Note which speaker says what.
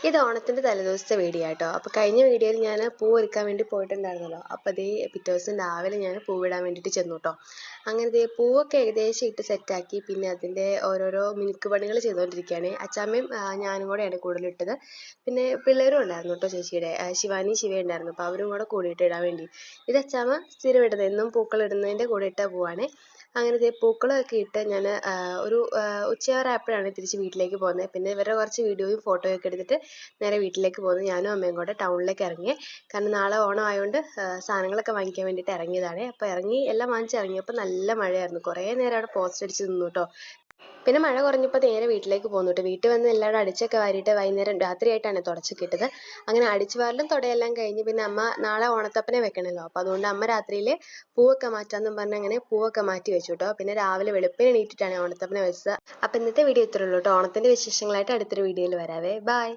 Speaker 1: ഇത് ഓണത്തിൻ്റെ തലേദിവസത്തെ വീഡിയോ ആട്ടോ. അപ്പോൾ കഴിഞ്ഞ വീഡിയോയിൽ ഞാൻ പൂ ഒരുക്കാൻ വേണ്ടി പോയിട്ടുണ്ടായിരുന്നല്ലോ. അപ്പോൾ അതേ പിറ്റേ ദിവസം രാവിലെ ഞാൻ പൂവിടാൻ വേണ്ടിയിട്ട് ചെന്നു കേട്ടോ. അങ്ങനെ ദേ പൂവൊക്കെ ഏകദേശം ഇട്ട് സെറ്റാക്കി. പിന്നെ അതിൻ്റെ ഓരോരോ മിനുക്ക് പണികൾ ചെയ്തുകൊണ്ടിരിക്കുകയാണ്. അച്ചാമ്മയും ഞാനും കൂടെയാണ് കൂടുതലിട്ടത്. പിന്നെ പിള്ളേരും ഉണ്ടായിരുന്നു കേട്ടോ, ചേച്ചിയുടെ ശിവാനി ശിവ ഉണ്ടായിരുന്നു. അപ്പോൾ അവരും കൂടെ കൂടിയിട്ട് ഇടാൻ വേണ്ടി. ഇത് അച്ചാമ്മ സ്ഥിരം ഇടുന്നത്, എന്നും പൂക്കൾ ഇടുന്നതിൻ്റെ കൂടെ ഇട്ട പൂവാണ്. അങ്ങനെ ദേ പൂക്കളമൊക്കെ ഇട്ട് ഞാൻ ഒരു ഉച്ചയാറായപ്പോഴാണ് തിരിച്ച് വീട്ടിലേക്ക് പോകുന്നത്. പിന്നെ ഇവരുടെ കുറച്ച് വീഡിയോയും ഫോട്ടോയൊക്കെ എടുത്തിട്ട് നേരെ വീട്ടിലേക്ക് പോന്നു. ഞാനും അമ്മയും കൂടെ ടൗണിലേക്ക് ഇറങ്ങി. കാരണം നാളെ ഓണം ആയതുകൊണ്ട് സാധനങ്ങളൊക്കെ വാങ്ങിക്കാൻ വേണ്ടിയിട്ട് ഇറങ്ങിയതാണ്. അപ്പോൾ ഇറങ്ങി എല്ലാം വാങ്ങിച്ചിറങ്ങിയപ്പോൾ നല്ല മഴയായിരുന്നു. കുറേ നേരം അവിടെ പോസ്റ്റ് അടിച്ച് നിന്നു കേട്ടോ. പിന്നെ മഴ കുറഞ്ഞപ്പോൾ നേരെ വീട്ടിലേക്ക് പോന്നു കേട്ടോ. വീട്ടിൽ വന്ന് എല്ലാവരും അടിച്ചൊക്കെ വാരിയിട്ട് വൈകുന്നേരം രാത്രിയായിട്ടാണ് തുടച്ചൊക്കെ ഇട്ടത്. അങ്ങനെ അടിച്ചു വാരലും തുടയെല്ലാം കഴിഞ്ഞ് പിന്നെ അമ്മ നാളെ ഓണത്തപ്പനെ വെക്കണമല്ലോ. അപ്പോൾ അതുകൊണ്ട് അമ്മ രാത്രിയിൽ പൂവൊക്കെ മാറ്റാമെന്നും പറഞ്ഞ് അങ്ങനെ പൂവൊക്കെ മാറ്റി വെച്ചു കേട്ടോ. പിന്നെ രാവിലെ വെളുപ്പിന് എണീറ്റിട്ടാണ് ഓണത്തപ്പനെ വെച്ചത്. അപ്പോൾ ഇന്നത്തെ വീഡിയോ ഇത്രയുള്ളൂ കേട്ടോ. ഓണത്തിൻ്റെ വിശേഷങ്ങളായിട്ട് അടുത്തൊരു വീഡിയോയിൽ വരാവേ. ബൈ.